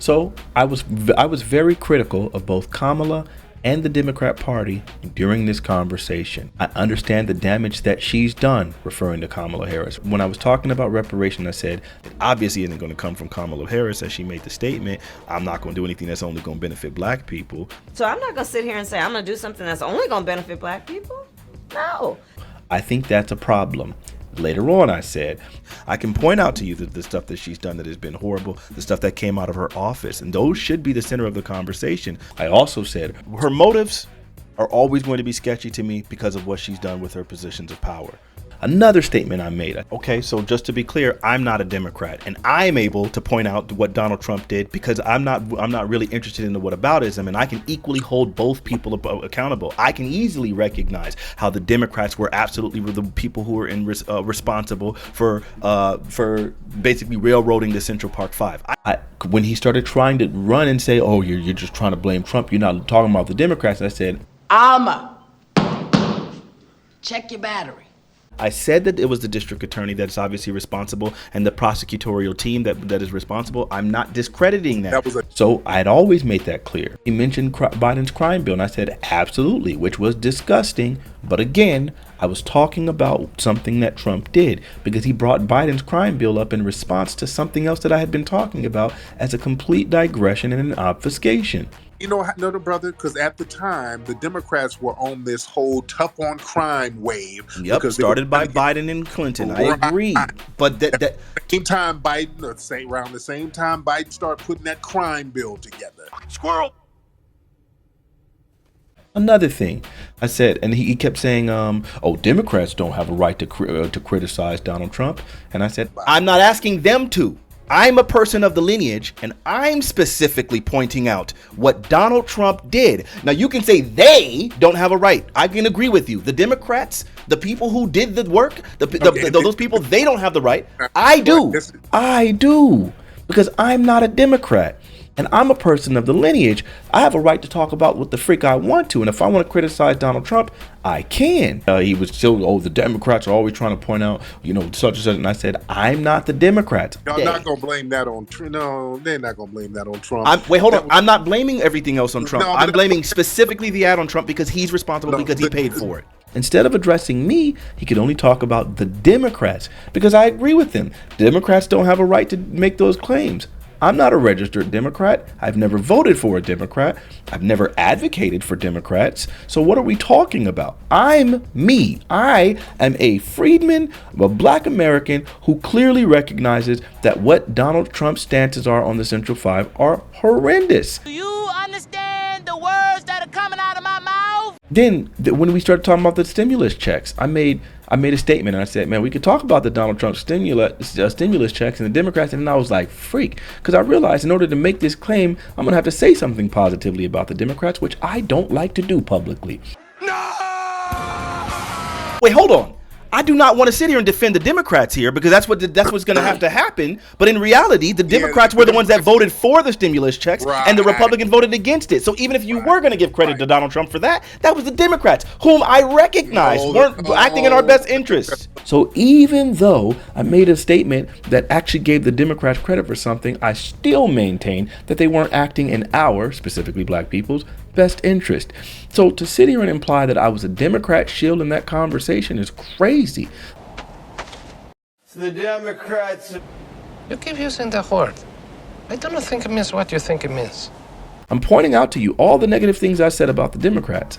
So I was very critical of both Kamala and the Democrat Party during this conversation. I understand the damage that she's done, referring to Kamala Harris. When I was talking about reparation, I said it obviously isn't going to come from Kamala Harris, as she made the statement, I'm not going to do anything that's only going to benefit black people. So I'm not going to sit here and say I'm going to do something that's only going to benefit black people. No. I think that's a problem. Later on, I said, I can point out to you that the stuff that she's done that has been horrible, the stuff that came out of her office, and those should be the center of the conversation. I also said her motives are always going to be sketchy to me because of what she's done with her positions of power. Another statement I made. Okay, so just to be clear, I'm not a Democrat, and I'm able to point out what Donald Trump did because I'm not really interested in the whataboutism, and I can equally hold both people accountable. I can easily recognize how the Democrats were absolutely the people who were responsible for basically railroading the Central Park Five. When he started trying to run and say, "Oh, you're just trying to blame Trump. You're not talking about the Democrats," I said, check your battery. I said that it was the district attorney that's obviously responsible and the prosecutorial team that is responsible. I'm not discrediting that. So I had always made that clear. He mentioned Biden's crime bill, and I said absolutely, which was disgusting. But again, I was talking about something that Trump did because he brought Biden's crime bill up in response to something else that I had been talking about as a complete digression and an obfuscation. You know, brother, because at the time, the Democrats were on this whole tough on crime wave. Yep, started by Biden and Clinton. I agree. But that around the same time Biden started putting that crime bill together. Squirrel. Another thing I said, and he kept saying, oh, Democrats don't have a right to criticize Donald Trump. And I said, I'm not asking them to. I'm a person of the lineage, and I'm specifically pointing out what Donald Trump did. Now, you can say they don't have a right. I can agree with you. The Democrats, the people who did the work, those people, they don't have the right. I do. I do. Because I'm not a Democrat. And I'm a person of the lineage. I have a right to talk about what the freak I want to. And if I want to criticize Donald Trump, I can. He was still, the Democrats are always trying to point out, such and such. And I said, I'm not the Democrats. Y'all not going to blame that on Trump. No, they're not going to blame that on Trump. Wait, hold on. I'm not blaming everything else on Trump. I'm blaming specifically the ad on Trump because he's responsible because he paid for it. Instead of addressing me, he could only talk about the Democrats because I agree with them. Democrats don't have a right to make those claims. I'm not a registered Democrat. I've never voted for a Democrat. I've never advocated for Democrats. So what are we talking about? I'm me. I am a freedman, a black American who clearly recognizes that what Donald Trump's stances are on the Central Five are horrendous. Do you understand the words that are coming out of my mouth? Then when we started talking about the stimulus checks, I made a statement and I said, man, we could talk about the Donald Trump stimulus checks and the Democrats. And I was like, freak, because I realized in order to make this claim, I'm going to have to say something positively about the Democrats, which I don't like to do publicly. No! Wait, hold on. I do not want to sit here and defend the Democrats here because that's what's going to have to happen. But in reality, the Democrats were the ones that voted for the stimulus checks and the Republicans voted against it. So even if you were going to give credit to Donald Trump for that, that was the Democrats, whom I recognize weren't acting in our best interests. So even though I made a statement that actually gave the Democrats credit for something, I still maintain that they weren't acting in our, specifically black people's, best interest. So to sit here and imply that I was a Democrat shield in that conversation is crazy. The Democrats. You keep using the word. I don't think it means what you think it means. I'm pointing out to you all the negative things I said about the Democrats.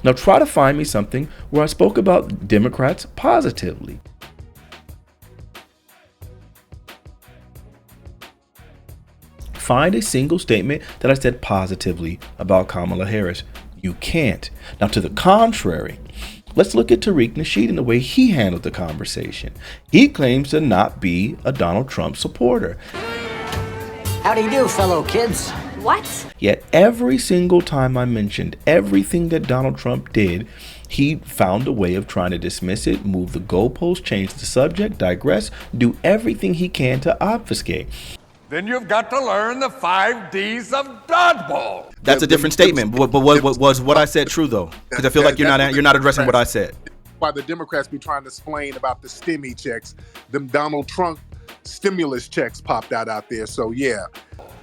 Now try to find me something where I spoke about Democrats positively. Find a single statement that I said positively about Kamala Harris. You can't. Now, to the contrary, let's look at Tariq Nasheed and the way he handled the conversation. He claims to not be a Donald Trump supporter. How do you do, fellow kids? What? Yet every single time I mentioned everything that Donald Trump did, he found a way of trying to dismiss it, move the goalposts, change the subject, digress, do everything he can to obfuscate. Then you've got to learn the 5 Ds of dodgeball. That's a different statement. But was what I said true though? Because I feel like you're not addressing what I said. Why the Democrats be trying to explain about the stimmy checks, them Donald Trump stimulus checks popped out there. So yeah.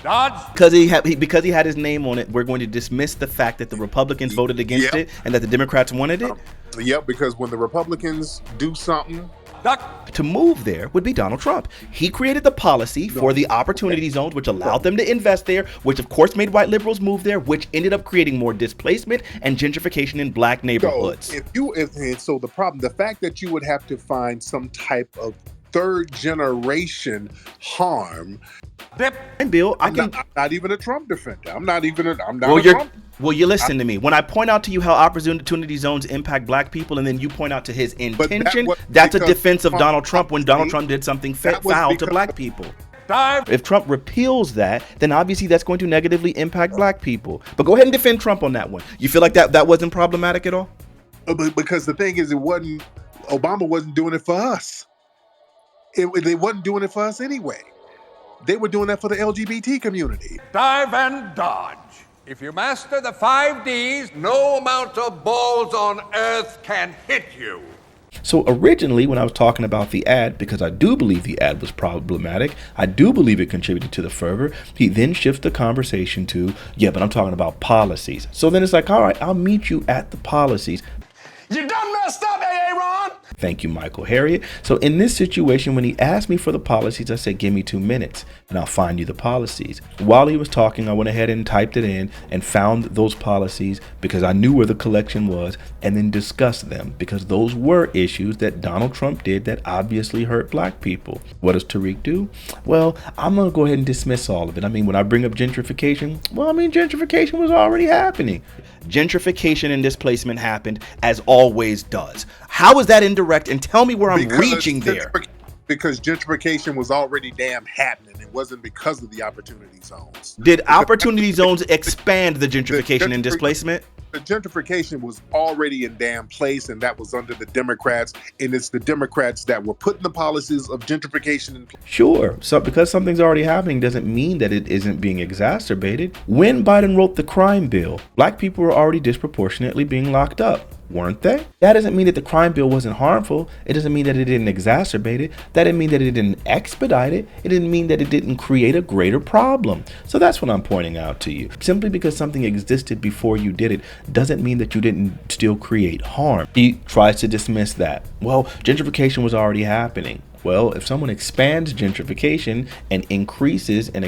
Dodge. Because he had his name on it, we're going to dismiss the fact that the Republicans voted against it and that the Democrats wanted it. Yep, because when the Republicans do something, Duck. To move there would be Donald Trump. He created the policy for the opportunity zones, which allowed them to invest there, which of course made white liberals move there, which ended up creating more displacement and gentrification in black neighborhoods. So the fact that you would have to find some type of third generation harm. Dip. And Bill, I'm not even a Trump defender. I'm not a Trump. Well, you listen to me. When I point out to you how opportunity zones impact black people, and then you point out to his intention, that's a defense of Donald Trump when Donald Trump did something foul to black people. Dive. If Trump repeals that, then obviously that's going to negatively impact black people. But go ahead and defend Trump on that one. You feel like that wasn't problematic at all? Because the thing is, Obama wasn't doing it for us. They wasn't doing it for us anyway. They were doing that for the LGBT community. Dive and dodge. If you master the 5 Ds, no amount of balls on earth can hit you. So originally, when I was talking about the ad, because I do believe the ad was problematic, I do believe it contributed to the fervor, he then shifts the conversation to, yeah, but I'm talking about policies. So then it's like, all right, I'll meet you at the policies. You done messed up, Aaron. Thank you, Michael Harriet. So in this situation, when he asked me for the policies, I said, give me 2 minutes and I'll find you the policies. While he was talking, I went ahead and typed it in and found those policies because I knew where the collection was, and then discussed them because those were issues that Donald Trump did that obviously hurt black people. What does Tariq do? Well, I'm going to go ahead and dismiss all of it. I mean, when I bring up gentrification, gentrification was already happening. Gentrification and displacement happened, as always does. How is that indirect? And tell me where I'm reaching there. Because gentrification was already damn happening. It wasn't because of the opportunity zones. Did opportunity zones expand the gentrification and displacement? The gentrification was already in damn place, and that was under the Democrats. And it's the Democrats that were putting the policies of gentrification in place. Sure. So because something's already happening doesn't mean that it isn't being exacerbated. When Biden wrote the crime bill, black people were already disproportionately being locked up, weren't they? That doesn't mean that the crime bill wasn't harmful. It doesn't mean that it didn't exacerbate it. That didn't mean that it didn't expedite it. It didn't mean that it didn't create a greater problem. So that's what I'm pointing out to you. Simply because something existed before you did it doesn't mean that you didn't still create harm. He tries to dismiss that. Well, gentrification was already happening. Well, if someone expands gentrification and increases and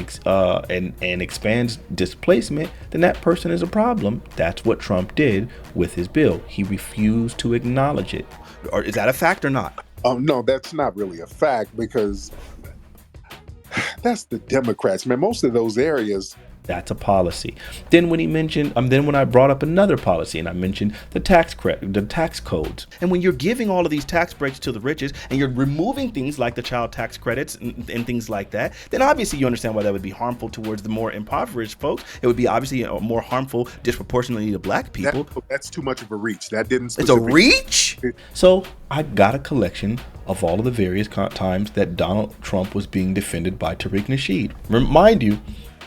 expands displacement, then that person is a problem. That's what Trump did with his bill. He refused to acknowledge it. Or is that a fact or not? No, that's not really a fact, because that's the Democrats, man. Most of those areas. That's a policy. Then when he mentioned, when I brought up another policy and I mentioned the tax codes. And when you're giving all of these tax breaks to the richest and you're removing things like the child tax credits and things like that, then obviously you understand why that would be harmful towards the more impoverished folks. It would be obviously more harmful disproportionately to black people. That's too much of a reach. That didn't. It's a reach? So I got a collection of all of the various times that Donald Trump was being defended by Tariq Nasheed. Remind you,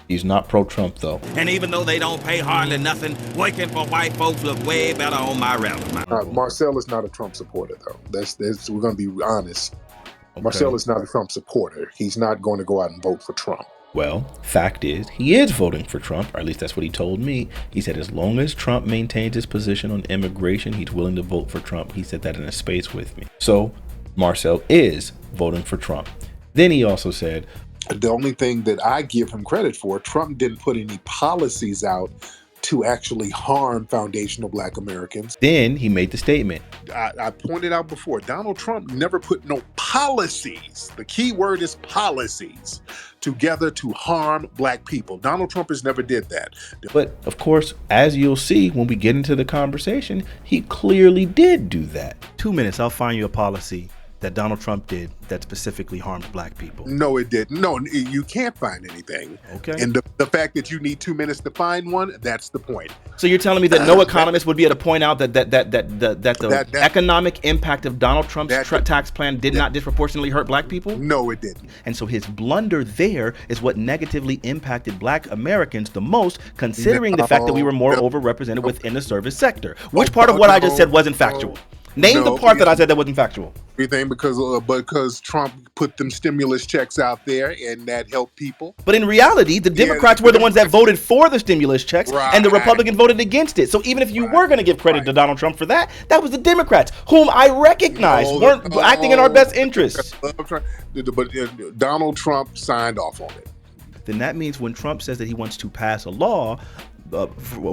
he's not pro-Trump, though. And even though they don't pay hardly nothing, working for white folks look way better on my resume. Marcel is not a Trump supporter, though. We're going to be honest. Okay. Marcel is not a Trump supporter. He's not going to go out and vote for Trump. Well, fact is, he is voting for Trump, or at least that's what he told me. He said as long as Trump maintains his position on immigration, he's willing to vote for Trump. He said that in a space with me. So Marcel is voting for Trump. Then he also said, the only thing that I give him credit for, Trump didn't put any policies out to actually harm foundational black Americans. Then he made the statement. I pointed out before, Donald Trump never put no policies, the key word is policies, together to harm black people. Donald Trump has never did that. But of course, as you'll see when we get into the conversation, he clearly did do that. 2 minutes, I'll find you a policy that Donald Trump did that specifically harmed black people. No, it didn't. No, you can't find anything. Okay. And the fact that you need 2 minutes to find one, that's the point. So you're telling me that no economist would be able to point out that the economic impact of Donald Trump's tax plan did not disproportionately hurt black people? No, it didn't. And so his blunder there is what negatively impacted black Americans the most, considering the fact that we were more overrepresented within the service sector. Which part of what I just said wasn't factual? Name the No, part that I said that wasn't factual. everything because Trump put them stimulus checks out there and that helped people. But in reality, the Democrats were the ones that voted for the stimulus checks, and the Republicans voted against it. So even if you were going to give credit to Donald Trump for that, that was the Democrats, whom I recognize weren't acting in our best interests. But Donald Trump signed off on it. Then that means when Trump says that he wants to pass a law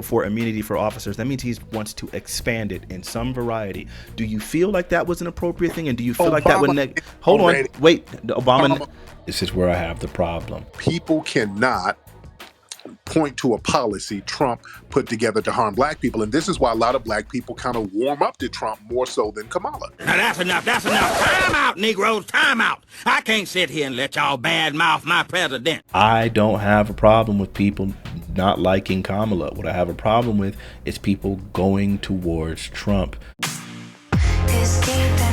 for immunity for officers, that means he wants to expand it in some variety. Do you feel like that was an appropriate thing? And do you feel like that would hold on, wait, Obama. This is where I have the problem. People cannot point to a policy Trump put together to harm black people. And this is why a lot of black people kind of warm up to Trump more so than Kamala. Now that's enough. That's enough. Time out, Negroes. Time out. I can't sit here and let y'all badmouth my president. I don't have a problem with people not liking Kamala. What I have a problem with is people going towards Trump. Escape